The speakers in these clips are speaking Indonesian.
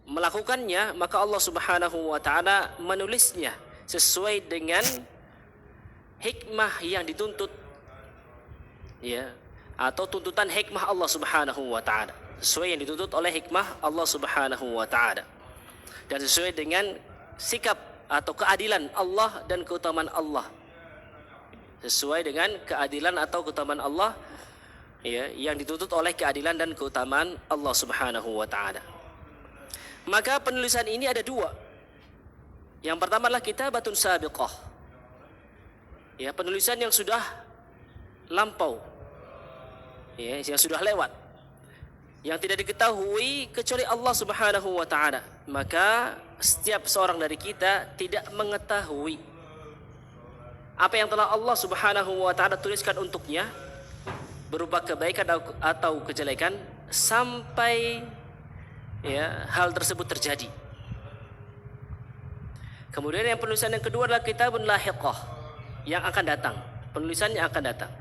melakukannya, maka Allah Subhanahu wa taala menulisnya sesuai dengan hikmah yang dituntut, ya, atau tuntutan hikmah Allah Subhanahu wa taala, sesuai yang dituntut oleh hikmah Allah Subhanahu wa taala, dan sesuai dengan sikap atau keadilan Allah dan keutamaan Allah, sesuai dengan keadilan atau keutamaan Allah, ya, yang dituntut oleh keadilan dan keutamaan Allah Subhanahu wa taala. Maka penulisan ini ada dua. Yang pertama adalah kitabatun sabiqah, ya, penulisan yang sudah lampau, ya, yang sudah lewat, yang tidak diketahui kecuali Allah Subhanahu wa taala. Maka setiap seorang dari kita tidak mengetahui apa yang telah Allah Subhanahu wa taala tuliskan untuknya berupa kebaikan atau kejelekan sampai, ya, hal tersebut terjadi. Kemudian yang penulisan yang kedua adalah kitabun lahiqah, yang akan datang, penulisan yang akan datang.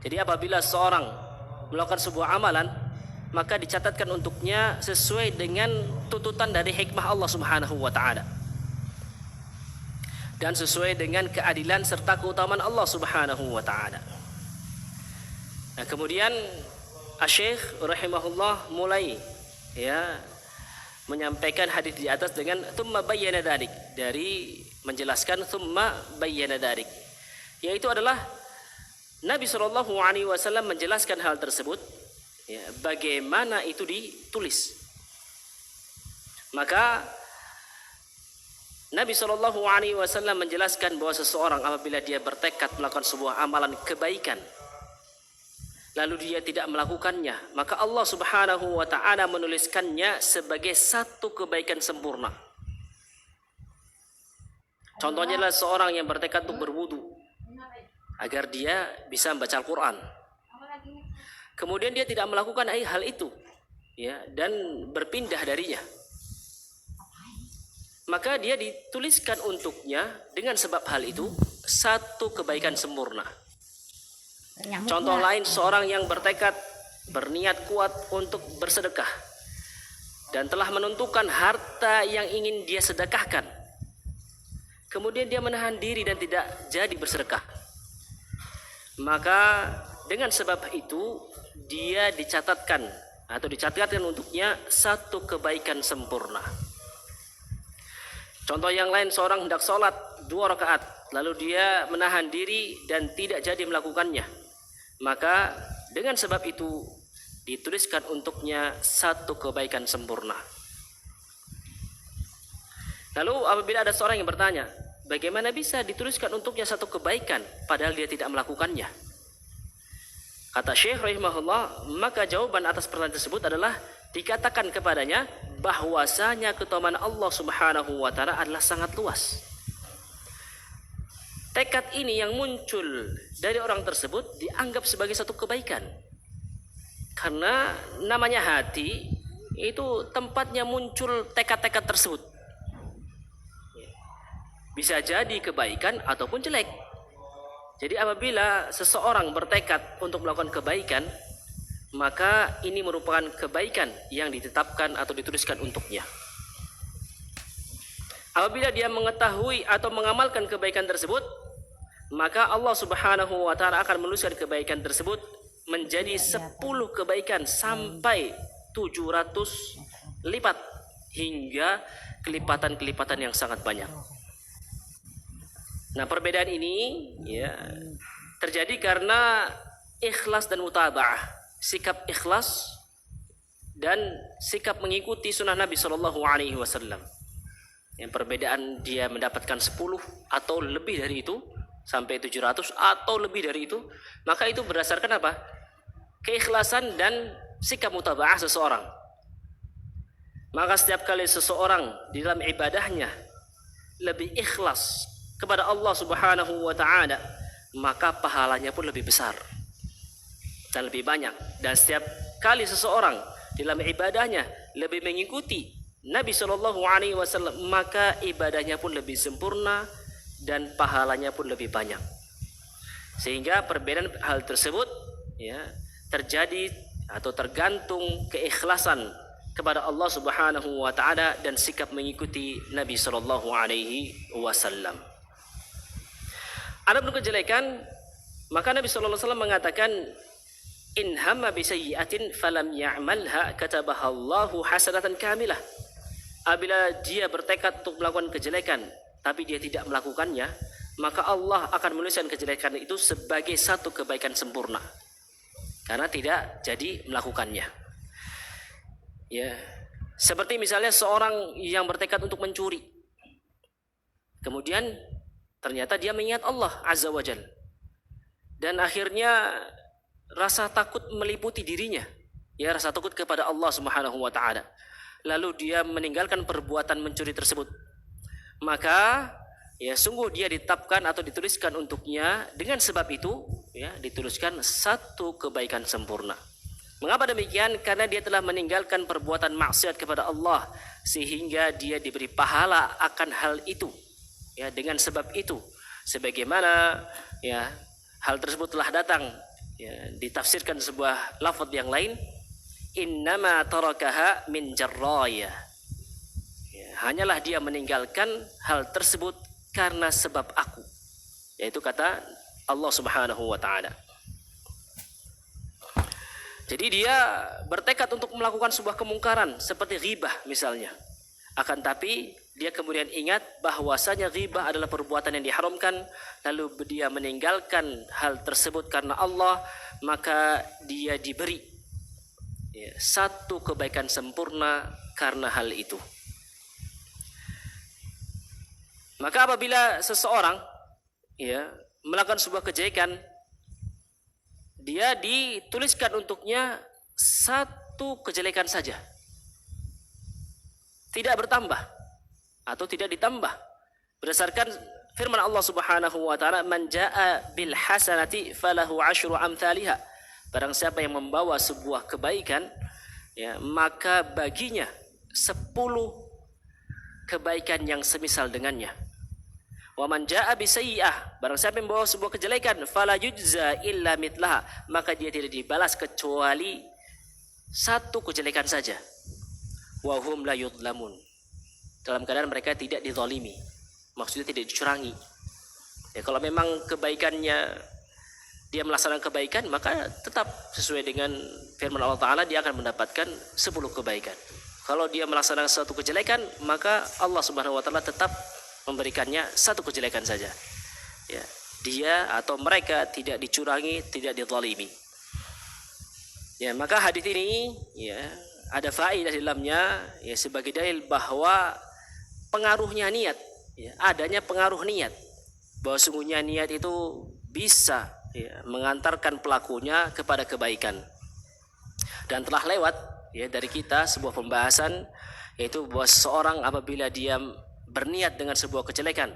Jadi apabila seorang melakukan sebuah amalan, maka dicatatkan untuknya sesuai dengan tuntutan dari hikmah Allah Subhanahu wa taala dan sesuai dengan keadilan serta keutamaan Allah Subhanahu wa taala. Nah, kemudian Asy-Syaikh rahimahullah mulai, ya, menyampaikan hadis di atas dengan tsumma bayyana dzalik, dari menjelaskan tsumma bayyana dzalik, yaitu adalah Nabi sallallahu alaihi wasallam menjelaskan hal tersebut, ya, bagaimana itu ditulis. Maka Nabi sallallahu alaihi wasallam menjelaskan bahwa seseorang apabila dia bertekad melakukan sebuah amalan kebaikan lalu dia tidak melakukannya, maka Allah Subhanahu wa taala menuliskannya sebagai satu kebaikan sempurna. Contohnya adalah seorang yang bertekad untuk berwudu agar dia bisa membaca Al-Qur'an. Kemudian dia tidak melakukan hal itu, ya, dan berpindah darinya, maka dia dituliskan untuknya dengan sebab hal itu satu kebaikan sempurna. Contoh lain, seorang yang bertekad, berniat kuat untuk bersedekah dan telah menentukan harta yang ingin dia sedekahkan, kemudian dia menahan diri dan tidak jadi bersedekah, maka dengan sebab itu dia dicatatkan untuknya satu kebaikan sempurna. Contoh yang lain, seorang hendak sholat 2 rakaat lalu dia menahan diri dan tidak jadi melakukannya, maka dengan sebab itu dituliskan untuknya satu kebaikan sempurna. Lalu apabila ada seorang yang bertanya, bagaimana bisa dituliskan untuknya satu kebaikan padahal dia tidak melakukannya? Kata Syekh rahimahullah, maka jawaban atas pertanyaan tersebut adalah dikatakan kepadanya bahwasanya keutamaan Allah Subhanahu wa taala adalah sangat luas. Tekad ini yang muncul dari orang tersebut dianggap sebagai satu kebaikan, karena namanya hati itu tempatnya muncul tekad-tekad tersebut. Bisa jadi kebaikan ataupun jelek. Jadi apabila seseorang bertekad untuk melakukan kebaikan, maka ini merupakan kebaikan yang ditetapkan atau dituliskan untuknya. Apabila dia mengetahui atau mengamalkan kebaikan tersebut, maka Allah Subhanahu wa taala akan menuliskan kebaikan tersebut menjadi 10 kebaikan sampai 700 lipat hingga kelipatan-kelipatan yang sangat banyak. Nah, perbedaan ini, ya, terjadi karena ikhlas dan mutaba'ah, sikap ikhlas dan sikap mengikuti sunnah Nabi Shallallahu Alaihi Wasallam. Yang perbedaan dia mendapatkan 10 atau lebih dari itu sampai 700 atau lebih dari itu, maka itu berdasarkan apa? Keikhlasan dan sikap mutaba'ah seseorang. Maka setiap kali seseorang di dalam ibadahnya lebih ikhlas kepada Allah Subhanahu wa taala, maka pahalanya pun lebih besar dan lebih banyak. Dan setiap kali seseorang di dalam ibadahnya lebih mengikuti Nabi Shallallahu Alaihi Wasallam, maka ibadahnya pun lebih sempurna dan pahalanya pun lebih banyak. Sehingga perbedaan hal tersebut, ya, terjadi atau tergantung keikhlasan kepada Allah Subhanahu wa taala dan sikap mengikuti Nabi sallallahu alaihi wasallam. Adapun kejelekan, maka Nabi sallallahu alaihi wasallam mengatakan, in hamma bi sayyi'atin falam ya'malha katabaha Allahu hasanatan kamilah. Apabila dia bertekad untuk melakukan kejelekan tapi dia tidak melakukannya, maka Allah akan menuliskan kejelekan itu sebagai satu kebaikan sempurna karena tidak jadi melakukannya. Ya, seperti misalnya seorang yang bertekad untuk mencuri, kemudian ternyata dia mengingat Allah Azza wa Jalla, dan akhirnya rasa takut meliputi dirinya, ya, rasa takut kepada Allah Subhanahu wa taala. Lalu dia meninggalkan perbuatan mencuri tersebut. Maka ya sungguh dia ditetapkan atau dituliskan untuknya dengan sebab itu, ya, dituliskan satu kebaikan sempurna. Mengapa demikian? Karena dia telah meninggalkan perbuatan maksiat kepada Allah sehingga dia diberi pahala akan hal itu. Ya, dengan sebab itu, sebagaimana ya hal tersebut telah datang, ya, ditafsirkan sebuah lafaz yang lain, innama tarakaha min jarraya. Ya, hanyalah dia meninggalkan hal tersebut karena sebab aku. Yaitu kata Allah Subhanahu wa taala. Jadi dia bertekad untuk melakukan sebuah kemungkaran seperti ghibah misalnya. Akan tapi dia kemudian ingat bahwasanya ghibah adalah perbuatan yang diharamkan, lalu dia meninggalkan hal tersebut karena Allah, maka dia diberi, ya, satu kebaikan sempurna karena hal itu. Maka apabila seseorang, ya, melakukan sebuah kejelekan, dia dituliskan untuknya satu kejelekan saja, tidak bertambah atau tidak ditambah, berdasarkan firman Allah Subhanahu wa taala, man jaa bil hasanati falahu asyru amthaliha. Barang siapa yang membawa sebuah kebaikan, ya, maka baginya 10 kebaikan yang semisal dengannya. Wa man jaa bi sayyi'ah, barang siapa yang membawa sebuah kejelekan, fala yujza illa mitlaha, maka dia tidak dibalas kecuali satu kejelekan saja. Wa hum la yudlamun, dalam keadaan mereka tidak dizalimi, maksudnya tidak dicurangi. Ya, kalau memang kebaikannya, dia melaksanakan kebaikan, maka tetap sesuai dengan firman Allah Ta'ala, dia akan mendapatkan 10 kebaikan. Kalau dia melaksanakan satu kejelekan, maka Allah Subhanahu wa Ta'ala tetap memberikannya satu kejelekan saja. Ya, dia atau mereka tidak dicurangi, tidak dizalimi. Ya, maka hadis ini, ya, ada faedah di dalamnya, ya, sebagai dalil bahwa pengaruhnya niat, ya, adanya pengaruh niat, bahwa sungguhnya niat itu bisa, ya, mengantarkan pelakunya kepada kebaikan. Dan telah lewat, ya, dari kita sebuah pembahasan, yaitu bahwa seorang apabila dia berniat dengan sebuah kejelekan,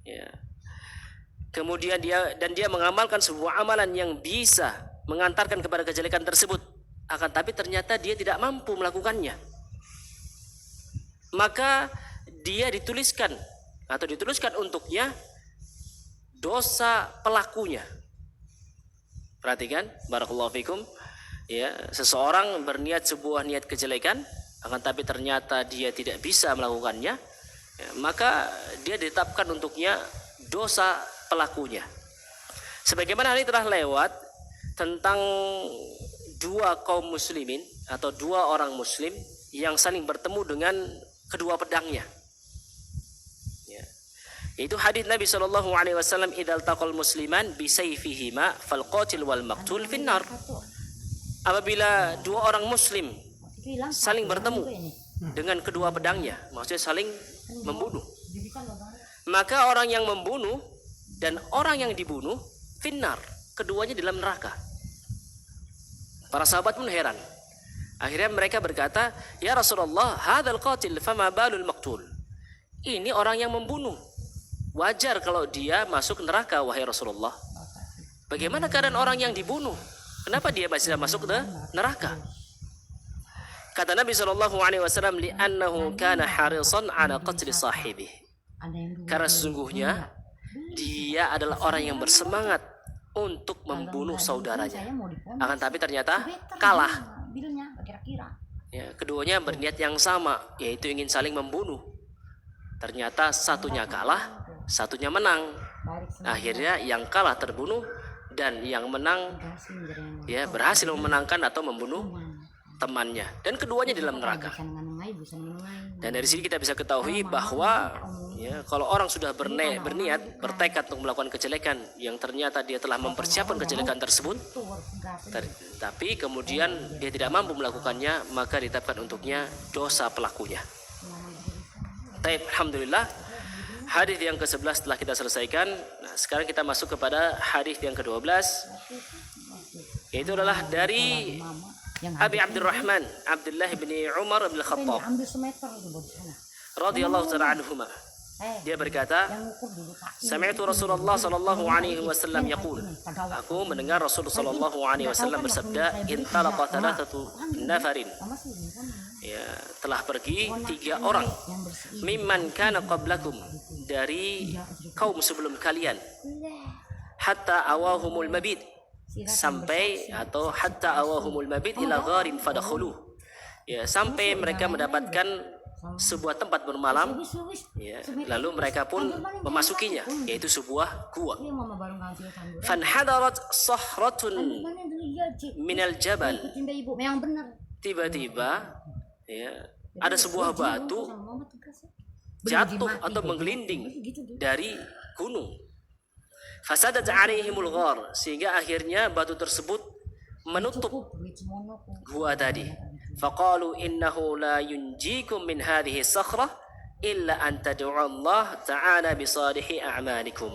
ya, kemudian dia mengamalkan sebuah amalan yang bisa mengantarkan kepada kejelekan tersebut, akan tapi ternyata dia tidak mampu melakukannya, maka dia dituliskan untuknya dosa pelakunya. Perhatikan, barakallahu fikum, ya, seseorang berniat sebuah niat kejelekan, akan tapi ternyata dia tidak bisa melakukannya, ya, maka dia ditetapkan untuknya dosa pelakunya. Sebagaimana ini telah lewat tentang dua kaum muslimin atau dua orang muslim yang saling bertemu dengan kedua pedangnya. Ya. Itu hadis Nabi SAW, idal taqal musliman bisayfihima fal qatil wal maqtul finnar. Apabila dua orang muslim saling bertemu dengan kedua pedangnya, maksudnya saling membunuh, maka orang yang membunuh dan orang yang dibunuh finnar, keduanya dalam neraka. Para sahabat pun heran. Akhirnya mereka berkata, ya Rasulullah, hadzal qatil fama balul maqtul. Ini orang yang membunuh, wajar kalau dia masuk neraka, wahai Rasulullah. Bagaimana keadaan orang yang dibunuh? Kenapa dia masih masuk ke neraka? Kata Nabi SAW, li'annahu kana harisan ala qatli sahibih. Karena sesungguhnya dia adalah orang yang bersemangat untuk membunuh saudaranya, akan tapi ternyata kalah. Ya, keduanya berniat yang sama, yaitu ingin saling membunuh. Ternyata satunya kalah, satunya menang. Akhirnya yang kalah terbunuh dan yang menang ya berhasil memenangkan atau membunuh temannya, dan keduanya di dalam neraka. Dan dari sini kita bisa ketahui bahwa ya, kalau orang sudah berniat bertekad untuk melakukan kejelekan yang ternyata dia telah mempersiapkan kejelekan tersebut, tapi kemudian dia tidak mampu melakukannya, maka ditetapkan untuknya dosa pelakunya. Baik, alhamdulillah. Hadis yang ke-11 telah kita selesaikan. Nah, sekarang kita masuk kepada hadis yang ke-12. Yaitu adalah dari Abi Abdurrahman Abdullah bin Umar bin Khattab radhiyallahu ta'ala anhuma. Dia berkata, sami'tu Rasulullah sallallahu alaihi wasallam yaqul, aku mendengar Rasul sallallahu alaihi wasallam bersabda, intalaqa thalathatu nafarin, ya, telah pergi 3 orang, mimman kana qablakum, dari kaum sebelum kalian, hatta awahumul mabit, sampai atau hatta awahumul mabit ila gharin fadakhulu, ya, sampai mereka mendapatkan sebuah tempat bermalam, ya, lalu mereka pun memasukinya, yaitu sebuah gua. Fanhadarat sahratun minal jabal, tiba-tiba ya, ada sebuah batu jatuh atau menggelinding dari gunung. Fasadat alaihimul ghar, sehingga akhirnya batu tersebut menutup gua tadi. Faqalu innahu la yunjikum min hadhihi sakhrah illa an tad'u Allah ta'ala bi salihi a'malikum.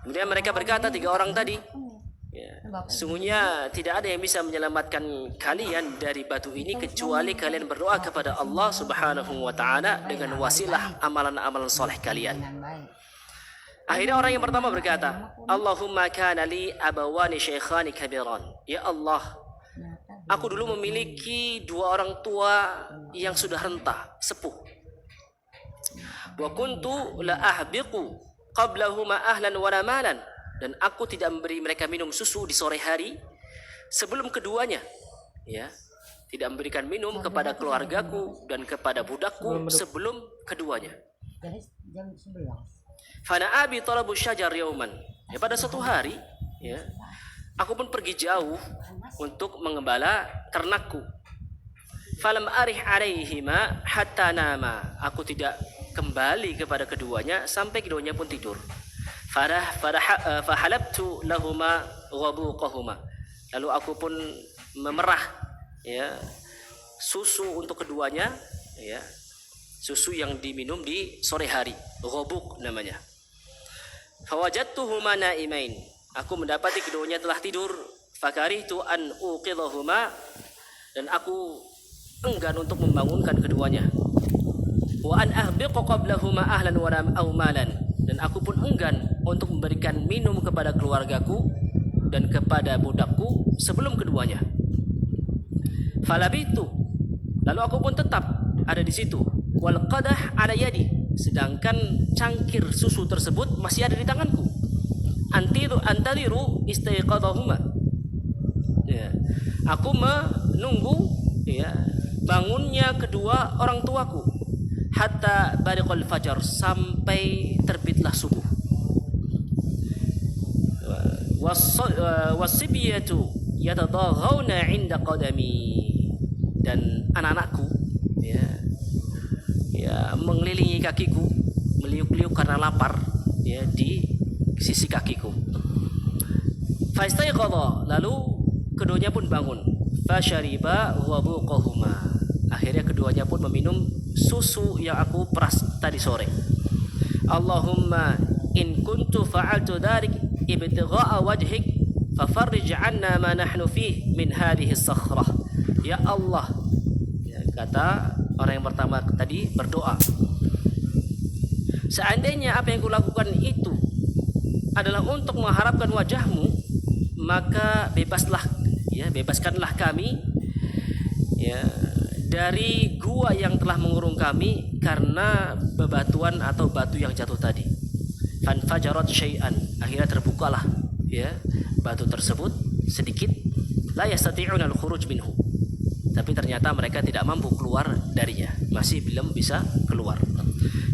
Kemudian mereka berkata, 3 orang tadi, ya, sungguhnya tidak ada yang bisa menyelamatkan kalian dari batu ini kecuali kalian berdoa kepada Allah Subhanahu wa ta'ala dengan wasilah amalan-amalan soleh kalian. Akhirnya orang yang pertama berkata, Allahumma kana li abawani shaykhani kabiran. Ya Allah, aku dulu memiliki 2 orang tua yang sudah renta, sepuh. Wa kuntu la ahbiqu qablahuma ahlan wa malan, dan aku tidak memberi mereka minum susu di sore hari sebelum keduanya, ya, tidak memberikan minum kepada keluargaku dan kepada budakku sebelum keduanya. Fana abi talabu syajar yauman, ya, pada suatu hari, ya, aku pun pergi jauh untuk mengembala ternakku. Falam arih alaihima hatta nama, aku tidak kembali kepada keduanya sampai keduanya pun tidur. Fahalabtu lahuma ghabuqahuma, lalu aku pun memerah, ya, susu untuk keduanya, ya, susu yang diminum di sore hari, ghabuq namanya. Fawajadtuhuma naimain, aku mendapati keduanya telah tidur. Fakarihtu an uqidhahuma, dan aku enggan untuk membangunkan keduanya. Wa an ahbiqa qablahuma ahlan wa malan, dan aku pun enggan untuk memberikan minum kepada keluargaku dan kepada budakku sebelum keduanya. Falabitu, lalu aku pun tetap ada di situ. Wal qadah ala yadi, sedangkan cangkir susu tersebut masih ada di tanganku. Antadiru istaiqadahuma, ya, aku menunggu, ya, bangunnya kedua orang tuaku. Hatta bariqal fajar, sampai terbitlah subuh. Wasibiyatu yatadaghawna 'inda qadami, dan anak-anakku, ya, mengelilingi kakiku, meliuk-liuk karena lapar, ya, di sisi kakiku. Fastaiqadha, lalu keduanya pun bangun. Fasyariba wabuqahuma, akhirnya keduanya pun meminum susu yang aku peras tadi sore. Allahumma in kuntu fa'altu dzalik ibtigha'a wajhik fafarrij 'anna ma nahnu fihi min hadhihi as-sakhrah. Ya Allah, ya, kata orang yang pertama tadi berdoa, seandainya apa yang kulakukan itu adalah untuk mengharapkan wajahmu, maka bebaskanlah kami, ya, dari gua yang telah mengurung kami karena bebatuan atau batu yang jatuh tadi. Fanfajarat syai'an, akhirnya terbukalah, ya, batu tersebut sedikit. La yastati'una al-khuruj minhu, tapi ternyata mereka tidak mampu keluar darinya, masih belum bisa keluar.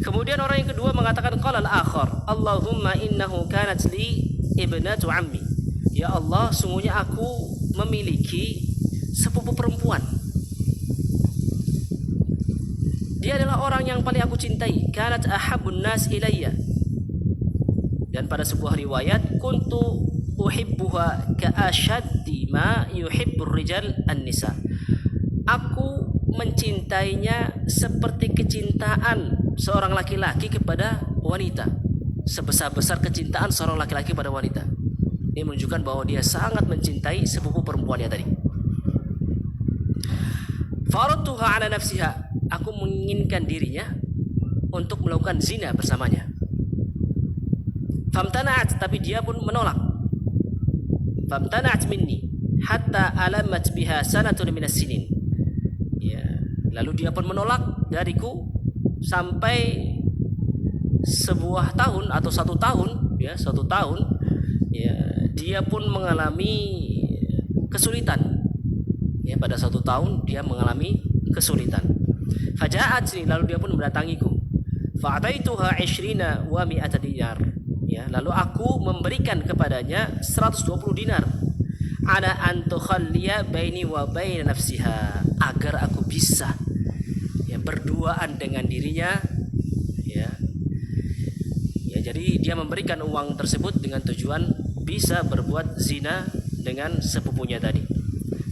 Kemudian orang yang kedua mengatakan qala al-akhar, Allahumma innahu kanat li ibnatu ammi. Ya Allah, sungguhnya aku memiliki sepupu perempuan. Dia adalah orang yang paling aku cintai. Kanat ahabbun nas ilayya. Dan pada sebuah riwayat, kuntu uhibbuha ka'ashaddi ma yuhibbur rijal an-nisa. Aku mencintainya seperti kecintaan seorang laki-laki kepada wanita, sebesar-besar kecintaan seorang laki-laki pada wanita. Ini menunjukkan bahwa dia sangat mencintai sepupu perempuannya tadi. Faradtuha ala nafsiha, aku menginginkan dirinya untuk melakukan zina bersamanya. Famtana'at, tapi dia pun menolak. Famtana'at minni hatta alamat biha sanatun minas sinin. Ya, lalu dia pun menolak dariku sampai sebuah tahun atau 1 tahun, ya 1 tahun, ya dia pun mengalami kesulitan. Ya, pada 1 tahun dia mengalami kesulitan. Faja'at, lalu dia pun mendatangiku. Fa'ataituha 20 wa 100 dinar. Ya, lalu aku memberikan kepadanya 120 dinar. Ana an tukhalliya baini wa baina nafsiha, agar aku bisa ya berduaan dengan dirinya, ya. Ya, jadi dia memberikan uang tersebut dengan tujuan bisa berbuat zina dengan sepupunya tadi.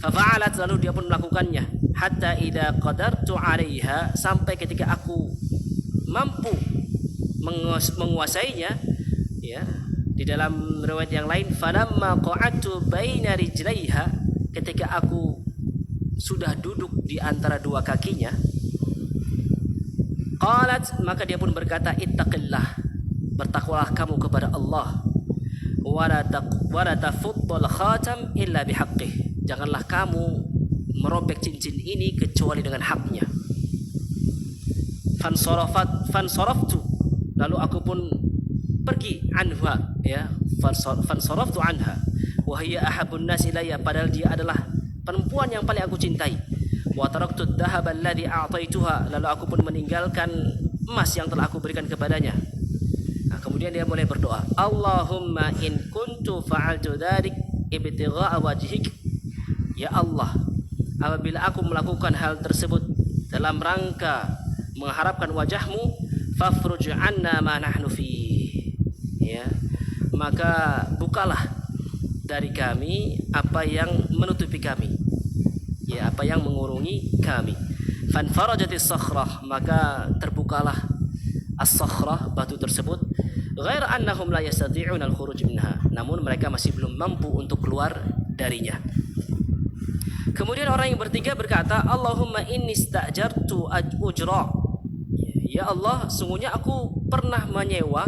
Fafa'alat, lalu dia pun melakukannya. Hatta idza qadartu 'alaiha, sampai ketika aku mampu menguasainya, ya. Di dalam riwayat yang lain, falamma qa'adtu baina rijlaiha, ketika aku sudah duduk di antara 2 kakinya, qalat, maka dia pun berkata, ittaqillah, bertakwalah kamu kepada Allah, wala tafuddal khatam illa bihaqqih, janganlah kamu merobek cincin ini kecuali dengan haknya. Fansaraftu, lalu aku pun pergi anha, ya, fansaraftu anha wa hiya ahabbun nas ilayya, padahal dia adalah perempuan yang paling aku cintai. Wa taraktu ad-dhahab alladhi a'taituha, lalu aku pun meninggalkan emas yang telah aku berikan kepadanya. Nah, kemudian dia mulai berdoa, Allahumma in kuntu fa'altu dzalik ibtigha'a wajhik, ya Allah, apabila aku melakukan hal tersebut dalam rangka mengharapkan wajahmu, fafruj anna ma nahnu fi, ya, maka bukalah dari kami apa yang menutupi kami, ya, apa yang mengurungi kami. Fanfarajatis sakhrah, maka terbukalah as-sakhrah, batu tersebut. Ghair annahum la yastati'un al-khuruj minha, namun mereka masih belum mampu untuk keluar darinya. Kemudian orang yang bertiga berkata, Allahumma inni ista'jartu ujra, ya Allah, sungguhnya aku pernah menyewa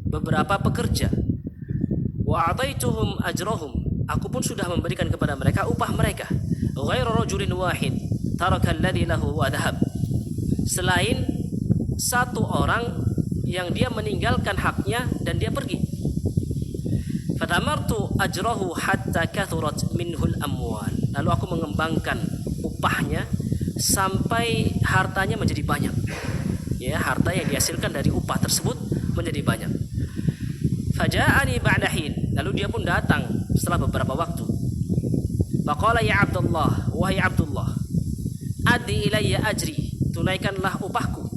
beberapa pekerja. Wa ataituhum ajrahum, aku pun sudah memberikan kepada mereka upah mereka. Ghairu rajulin wahid taraka alladhi lahu wa dhahab, selain 1 orang yang dia meninggalkan haknya dan dia pergi. Fatamartu ajrahu hatta kathurat minhul amwal, lalu aku mengembangkan upahnya sampai hartanya menjadi banyak, ya, harta yang dihasilkan dari upah tersebut menjadi banyak. Faja'ani ba'da hin, lalu dia pun datang setelah beberapa waktu. Faqala ya Abdullah, wahai Abdullah, addi ilayya ajri, tunaikanlah upahku.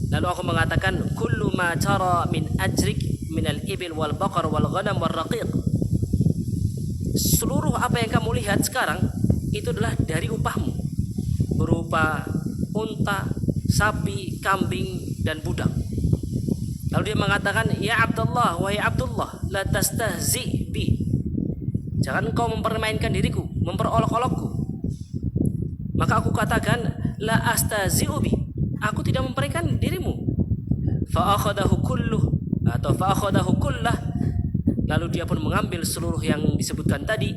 Lalu aku mengatakan, kullu ma tara min ajrik min al-ibil wal baqar wal ghanam wal raqiq, seluruh apa yang kamu lihat sekarang itu adalah dari upahmu, berupa unta, sapi, kambing, dan budak. Lalu dia mengatakan, ya Abdullah, wahai Abdullah, la tastahzi bi, jangan kau mempermainkan diriku, memperolok-olokku. Maka aku katakan, la astahzi'u bi, aku tidak mempermainkan dirimu. Fa akhadahu kulluh, atau fa akhadahu kullah, lalu dia pun mengambil seluruh yang disebutkan tadi.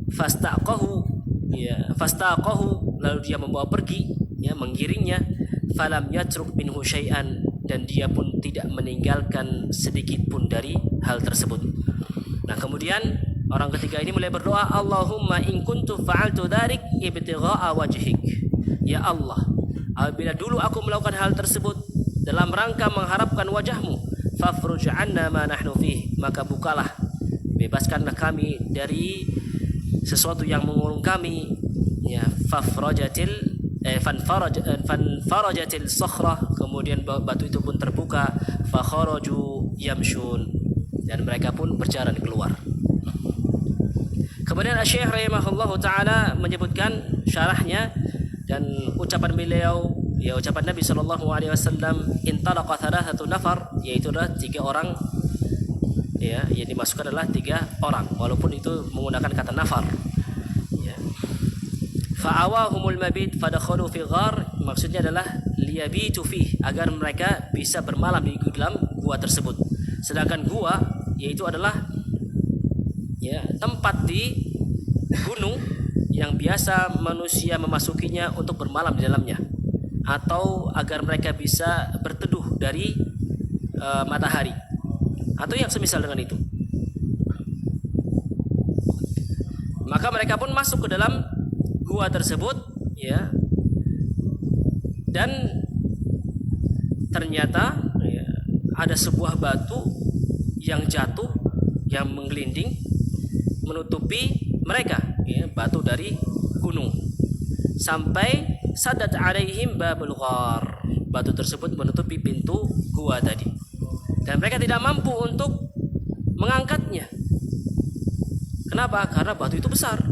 Fastaqahu, ya, fastaqahu, lalu dia membawa pergi, ya, menggiringnya. Falam yatruk minhu syai'an, dan dia pun tidak meninggalkan sedikit pun dari hal tersebut. Nah, kemudian Orang ketiga ini mulai berdoa, Allahumma in kuntu fa'altu dharik ibtigha'a wajhik. Ya Allah, apabila dulu aku melakukan hal tersebut dalam rangka mengharapkan wajahmu, fafruj 'anna ma nahnu fih, maka bukalah, bebaskanlah kami dari sesuatu yang mengurung kami. Ya, fanfarajatil sakhrah, kemudian batu itu pun terbuka, fakharaju yamshun, dan mereka pun berjalan keluar. Kemudian Syekh rahimahullahu taala menyebutkan syarahnya dan ucapan beliau, ya ucapan Nabi sallallahu alaihi wasallam, intalaqa thalathatu nafar, yaitu adalah 3 orang, ya, yang dimasukkan adalah 3 orang walaupun itu menggunakan kata nafar. Ya. Fa'awahumul mabit fadakhalu fi ghar, maksudnya adalah liyabitu fih, agar mereka bisa bermalam di dalam gua tersebut. Sedangkan gua yaitu adalah, ya, tempat di gunung yang biasa manusia memasukinya untuk bermalam di dalamnya, atau agar mereka bisa berteduh dari matahari atau yang semisal dengan itu. Maka mereka pun masuk ke dalam gua tersebut, ya, dan ternyata, ya, ada sebuah batu yang jatuh, yang menggelinding menutupi mereka, ya, batu dari gunung, sampai sadat alaihim babul ghar, batu tersebut menutupi pintu gua tadi, dan mereka tidak mampu untuk mengangkatnya. Kenapa? Karena batu itu besar.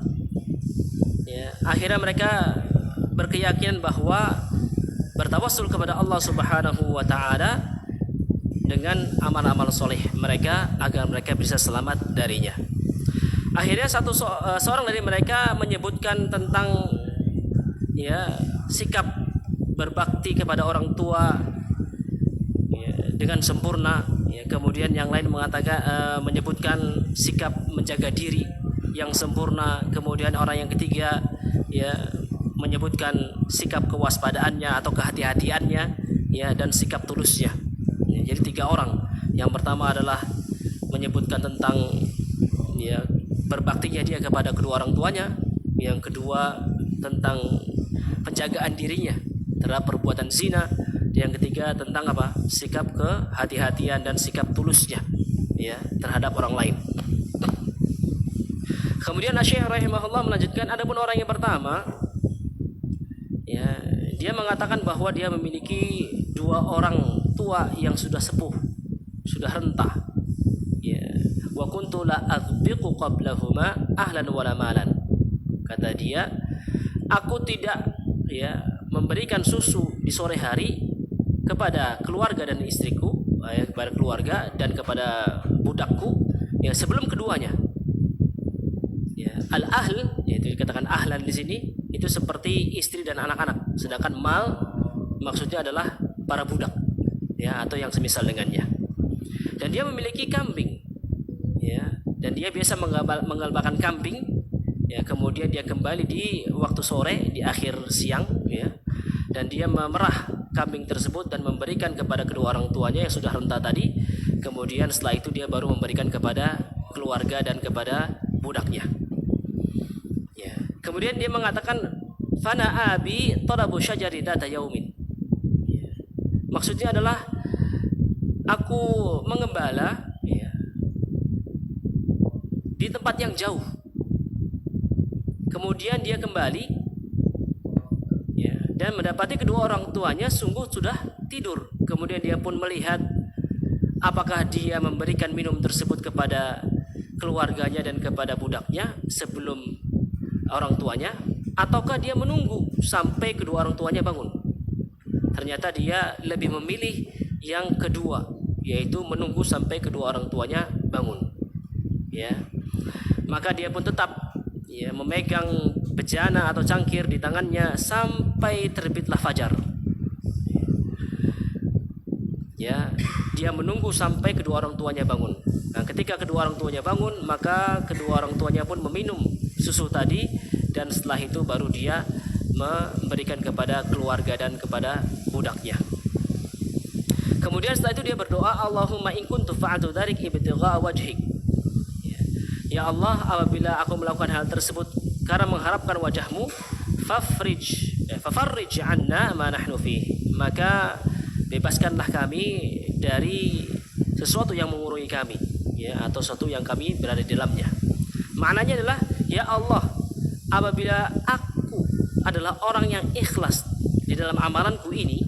Ya, akhirnya mereka berkeyakinan bahwa bertawassul kepada Allah Subhanahu wa taala dengan amal-amal soleh mereka agar mereka bisa selamat darinya. Akhirnya seorang dari mereka menyebutkan tentang, ya, sikap berbakti kepada orang tua, ya, dengan sempurna, ya. Kemudian yang lain mengatakan menyebutkan sikap menjaga diri yang sempurna. Kemudian orang yang ketiga, ya, menyebutkan sikap kewaspadaannya atau kehati-hatiannya, ya, dan sikap tulusnya. Ya, jadi 3 orang. Yang pertama adalah menyebutkan tentang, ya, berbaktinya dia kepada kedua orang tuanya. Yang kedua tentang penjagaan dirinya terhadap perbuatan zina. Yang ketiga tentang apa? Sikap kehati-hatian dan sikap tulusnya, ya, terhadap orang lain. Kemudian Syekh rahimahullah melanjutkan, adapun orang yang pertama, ya, dia mengatakan bahwa dia memiliki 2 orang tua yang sudah sepuh, sudah rentah. Ya, wa kuntu la aghbiqu qablahuma ahlan wala malan. Kata dia, aku tidak, ya, memberikan susu di sore hari kepada keluarga dan istriku, ya, kepada keluarga dan kepada budakku, ya, sebelum keduanya. Ya, al-ahl, yaitu dikatakan ahlan di sini, itu seperti istri dan anak-anak, sedangkan mal maksudnya adalah para budak, ya, atau yang semisal dengannya. Dan dia memiliki kambing, ya, dan dia biasa menggalbakan kambing, ya, kemudian dia kembali di waktu sore, di akhir siang, ya, dan dia memerah kambing tersebut dan memberikan kepada kedua orang tuanya yang sudah renta tadi. Kemudian setelah itu dia baru memberikan kepada keluarga dan kepada budaknya. Ya. Kemudian dia mengatakan, fana abi talabu syajari data yaumin. Ya. Maksudnya adalah aku mengembala, ya, di tempat yang jauh. Kemudian dia kembali, ya, dan mendapati kedua orang tuanya sungguh sudah tidur. Kemudian dia pun melihat apakah dia memberikan minum tersebut kepada keluarganya dan kepada budaknya sebelum orang tuanya, ataukah dia menunggu sampai kedua orang tuanya bangun. Ternyata dia lebih memilih yang kedua, yaitu menunggu sampai kedua orang tuanya bangun, ya. Maka dia pun tetap, ya, memegang bejana atau cangkir di tangannya sampai terbitlah fajar. Ya, dia menunggu sampai kedua orang tuanya bangun. Nah, ketika kedua orang tuanya bangun, maka kedua orang tuanya pun meminum susu tadi, dan setelah itu baru dia memberikan kepada keluarga dan kepada budaknya. Kemudian setelah itu dia berdoa, Allahumma in kuntu fa'altu dzalik ibtigha'a wajhik. Ya. ya Allah, apabila aku melakukan hal tersebut karena mengharapkan wajahmu, fafarrij anna ma nahnu fihi, maka bebaskanlah kami dari sesuatu yang mengurungi kami, ya, atau sesuatu yang kami berada di dalamnya. Maknanya adalah, ya Allah, apabila aku adalah orang yang ikhlas di dalam amalanku ini,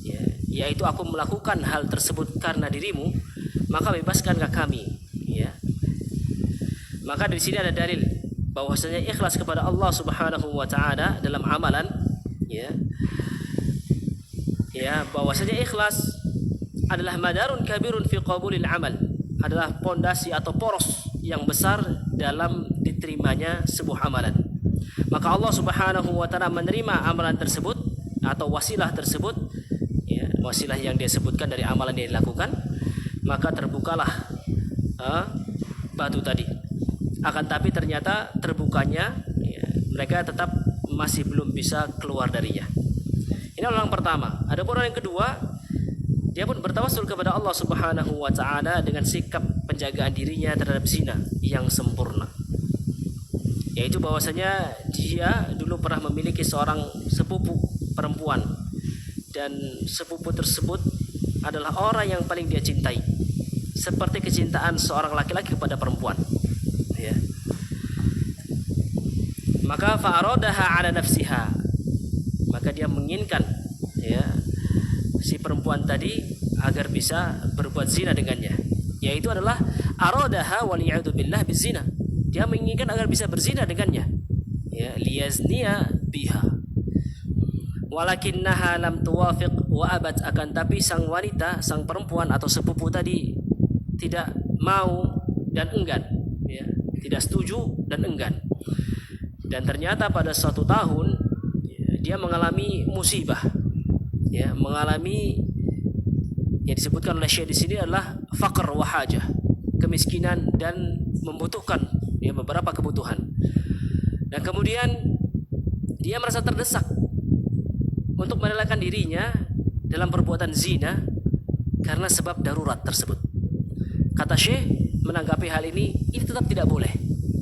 ya, yaitu aku melakukan hal tersebut karena dirimu, maka bebaskanlah kami, ya. Maka di sini ada dalil bahwasanya ikhlas kepada Allah Subhanahu wa taala dalam amalan, ya. Ya, bahwasanya ikhlas adalah madarun kabirun fi qabulil amal, adalah pondasi atau poros yang besar dalam diterimanya sebuah amalan. Maka Allah Subhanahu wa taala menerima amalan tersebut atau wasilah tersebut, ya, wasilah yang dia sebutkan dari amalan yang dilakukan, maka terbukalah batu tadi. Akan tapi ternyata terbukanya, ya, mereka tetap masih belum bisa keluar darinya. Ini orang pertama. Ada orang yang kedua, dia pun bertawassul kepada Allah Subhanahu wa taala dengan sikap penjagaan dirinya terhadap zina yang sempurna. Yaitu bahwasanya dia dulu pernah memiliki seorang sepupu perempuan, dan sepupu tersebut adalah orang yang paling dia cintai, seperti kecintaan seorang laki-laki kepada perempuan, ya. Maka fa'aradaha ala nafsiha, maka dia menginginkan, ya, si perempuan tadi agar bisa berbuat zina dengannya, yaitu adalah aradaha waliyadu billah bizina, dia menginginkan agar bisa berzina dengannya, ya, liyazniya biha, walakinnaha lam tuwafiq wa abad, akan tapi sang wanita, sang perempuan atau sepupu tadi tidak mau dan enggan, ya, tidak setuju dan enggan. Dan ternyata pada suatu tahun, ya, dia mengalami musibah, ya, mengalami yang disebutkan oleh Syekh di sini adalah faqr wa hajah, kemiskinan dan membutuhkan, ya, beberapa kebutuhan. Dan kemudian dia merasa terdesak untuk merelakan dirinya dalam perbuatan zina karena sebab darurat tersebut. Kata Syekh menanggapi hal ini tetap tidak boleh,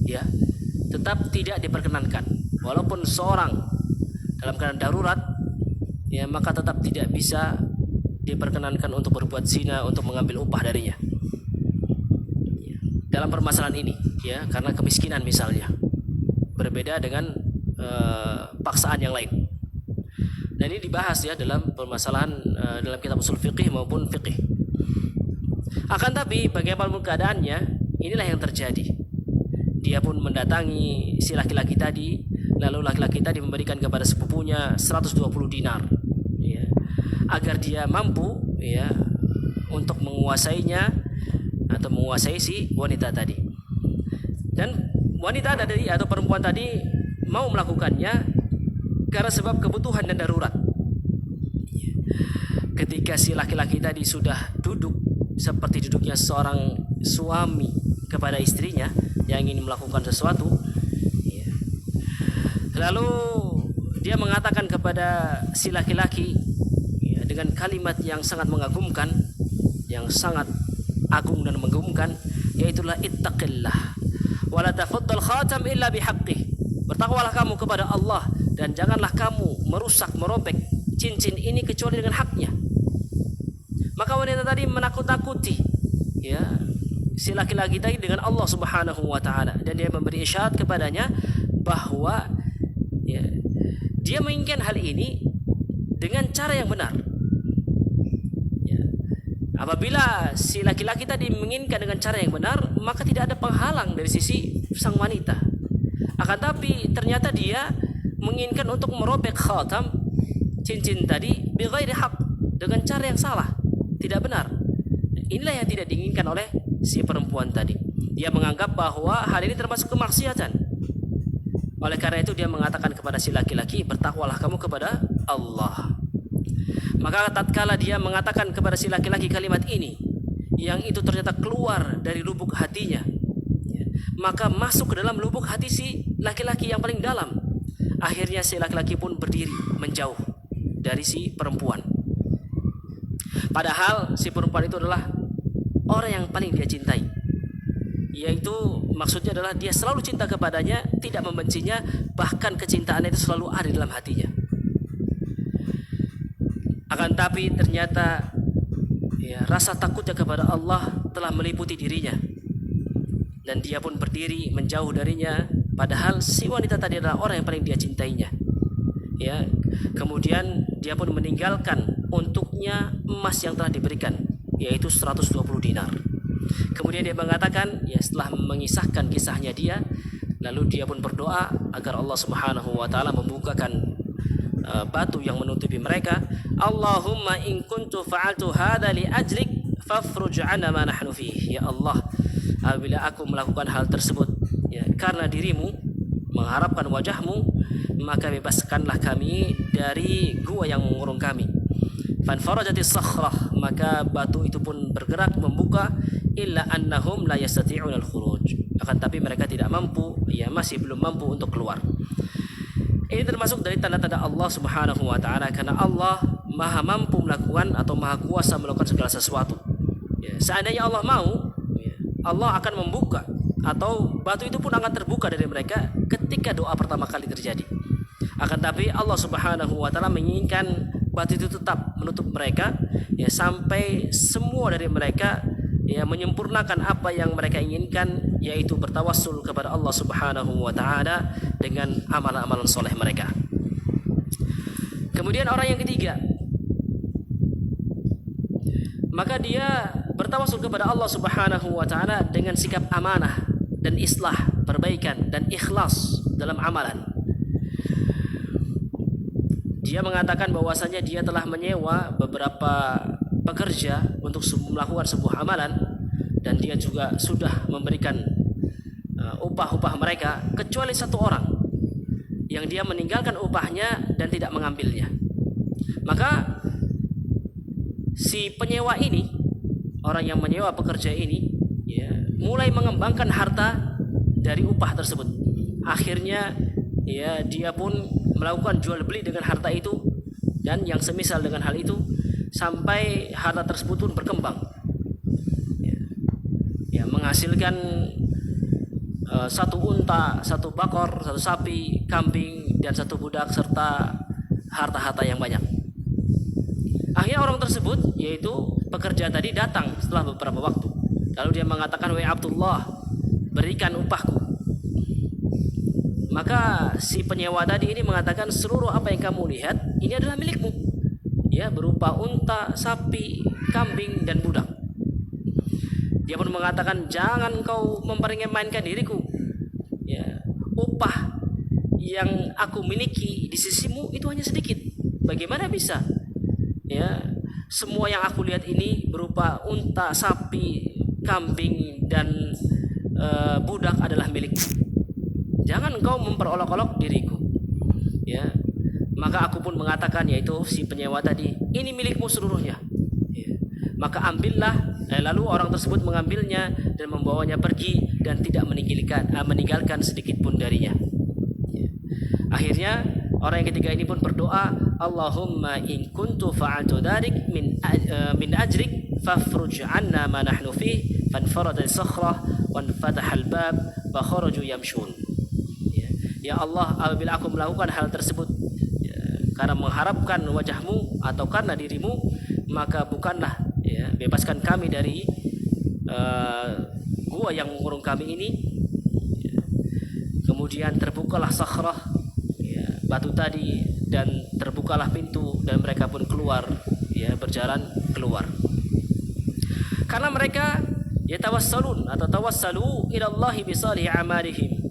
ya, tetap tidak diperkenankan. Walaupun seorang dalam keadaan darurat, ya, maka tetap tidak bisa diperkenankan untuk berbuat zina, untuk mengambil upah darinya, ya, dalam permasalahan ini, ya, karena kemiskinan misalnya, berbeda dengan paksaan yang lain. Dan ini dibahas, ya, dalam permasalahan dalam kitab usul fiqih maupun fiqih. Akan tapi bagaimanapun keadaannya, inilah yang terjadi. Dia pun mendatangi si laki-laki tadi, lalu laki-laki tadi memberikan kepada sepupunya 120 dinar, ya, agar dia mampu, ya, untuk menguasainya atau menguasai si wanita tadi. Dan wanita tadi atau perempuan tadi mau melakukannya karena sebab kebutuhan dan darurat. Ketika si laki-laki tadi sudah duduk seperti duduknya seorang suami kepada istrinya yang ingin melakukan sesuatu, ya, lalu dia mengatakan kepada si laki-laki, ya, dengan kalimat yang sangat mengagumkan, yang sangat agung dan mengagumkan, yaitulah ittaqillah wala tafuddal khatam illa bihaqqih, bertakwalah kamu kepada Allah dan janganlah kamu merusak, merobek cincin ini kecuali dengan haknya. Maka wanita tadi menakut-nakuti, ya, si laki-laki tadi dengan Allah Subhanahu wa taala, dan dia memberi isyarat kepadanya bahwa, ya, dia menginginkan hal ini dengan cara yang benar, ya. Apabila si laki-laki tadi menginginkan dengan cara yang benar, maka tidak ada penghalang dari sisi sang wanita. Akan tapi ternyata dia menginginkan untuk merobek khatam, cincin tadi, bighairi haq, dengan cara yang salah, tidak benar. Inilah yang tidak diinginkan oleh si perempuan tadi. Dia menganggap bahwa hal ini termasuk kemaksiatan. Oleh karena itu dia mengatakan kepada si laki-laki, bertakwalah kamu kepada Allah. Maka tatkala dia mengatakan kepada si laki-laki kalimat ini, yang itu ternyata keluar dari lubuk hatinya, ya, maka masuk ke dalam lubuk hati si laki-laki yang paling dalam. Akhirnya si laki-laki pun berdiri menjauh dari si perempuan. Padahal si perempuan itu adalah orang yang paling dia cintai. yaitu maksudnya adalah dia selalu cinta kepadanya, tidak membencinya, bahkan kecintaannya itu selalu ada dalam hatinya. Akan tapi ternyata rasa takutnya kepada Allah telah meliputi dirinya, dan dia pun berdiri menjauh darinya, padahal si wanita tadi adalah orang yang paling dia cintainya. Kemudian dia pun meninggalkan untuknya emas yang telah diberikan, yaitu 120 dinar. Kemudian dia mengatakan, setelah mengisahkan kisahnya dia, lalu dia pun berdoa agar Allah Subhanahu wa taala membukakan batu yang menutupi mereka. Allahumma in kuntu fa'altu hadza li ajlik fafruj 'anna ma nahnu fihi. Ya Allah, apabila aku melakukan hal tersebut karena dirimu, mengharapkan wajahmu, maka bebaskanlah kami dari gua yang mengurung kami. Fanfarajatis sakhrah, maka batu itu pun bergerak membuka. Illa annahum la yastati'una al-khuruj, akan tapi mereka tidak mampu, masih belum mampu untuk keluar. Ini termasuk dari tanda-tanda Allah Subhanahu wa taala, karena Allah Maha mampu melakukan atau Maha kuasa melakukan segala sesuatu. Seandainya Allah mau, Allah akan membuka, atau batu itu pun akan terbuka dari mereka ketika doa pertama kali terjadi. Akan tapi Allah Subhanahu wa taala menginginkan batu itu tetap menutup mereka, sampai semua dari mereka menyempurnakan apa yang mereka inginkan, yaitu bertawassul kepada Allah Subhanahu wa taala dengan amalan-amalan soleh mereka. Kemudian orang yang ketiga, maka dia bertawassul kepada Allah Subhanahu wa taala dengan sikap amanah dan islah, perbaikan dan ikhlas dalam amalan. Dia mengatakan bahwasanya dia telah menyewa beberapa pekerja untuk melakukan sebuah amalan, dan dia juga sudah memberikan upah-upah mereka, kecuali satu orang yang dia meninggalkan upahnya dan tidak mengambilnya. Maka si penyewa ini, orang yang menyewa pekerja ini, mulai mengembangkan harta dari upah tersebut. Akhirnya dia pun melakukan jual beli dengan harta itu dan yang semisal dengan hal itu, sampai harta tersebut pun berkembang, menghasilkan satu unta, satu bakor, satu sapi, kambing, dan satu budak, serta harta-harta yang banyak. Akhirnya orang tersebut, yaitu pekerja tadi, datang setelah beberapa waktu. Lalu dia mengatakan, "Wahai Abdullah, berikan upahku." Maka si penyewa tadi ini mengatakan, "Seluruh apa yang kamu lihat ini adalah milikmu, berupa unta, sapi, kambing, dan budak." Dia pun mengatakan, "Jangan kau mempermainkan diriku. Upah yang aku miliki di sisimu itu hanya sedikit. Bagaimana bisa? Semua yang aku lihat ini berupa unta, sapi, kambing, dan budak adalah milikmu. Jangan kau memperolok-olok diriku." Maka aku pun mengatakan, yaitu si penyewa tadi, "Ini milikmu seluruhnya." Maka ambillah. Lalu orang tersebut mengambilnya dan membawanya pergi dan tidak meninggalkan sedikit pun darinya. Akhirnya orang yang ketiga ini pun berdoa, "Allahumma in kuntu fa'altu dzalik min ajrik fafruj 'anna ma nahnu fihi." Fanfarada as-sakhrah wa fataha al-bab wa kharaju yamshun. Ya Allah, apabila aku melakukan hal tersebut karena mengharapkan wajahmu atau karena dirimu, maka bukanlah, bebaskan kami dari gua yang mengurung kami ini. Kemudian terbukalah sakhrah, batu tadi, dan terbukalah pintu, dan mereka pun keluar, berjalan keluar. Karena mereka yatawassalun atau tawassalu ila Allah bi salih amalihim,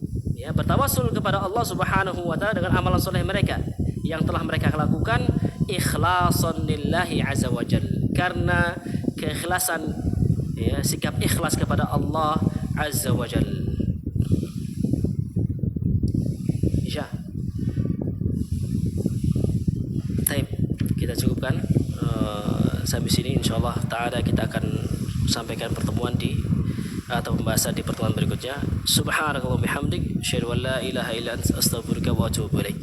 bertawassul kepada Allah Subhanahu wa taala dengan amalan soleh mereka yang telah mereka lakukan, ikhlasan lillahi azza wajal, karena keikhlasan, sikap ikhlas kepada Allah azza wajal. Insya Taib, kita cukupkan sampai sini. Insyaallah taala kita akan sampaikan pertemuan atau pembahasan di pertemuan berikutnya. Subhanakallah bihamdik, asyhadu an la ilaha illa anta, astaghfiruka wa atubu ilaik.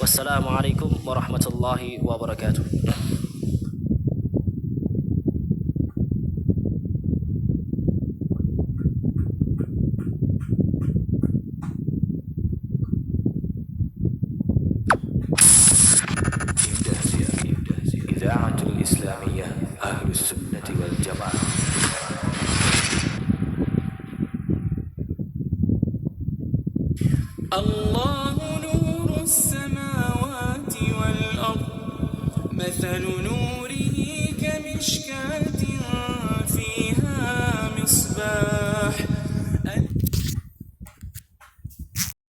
Wassalamualaikum warahmatullahi wabarakatuh. الله نور السماوات والأرض مثل نوره كمشكاة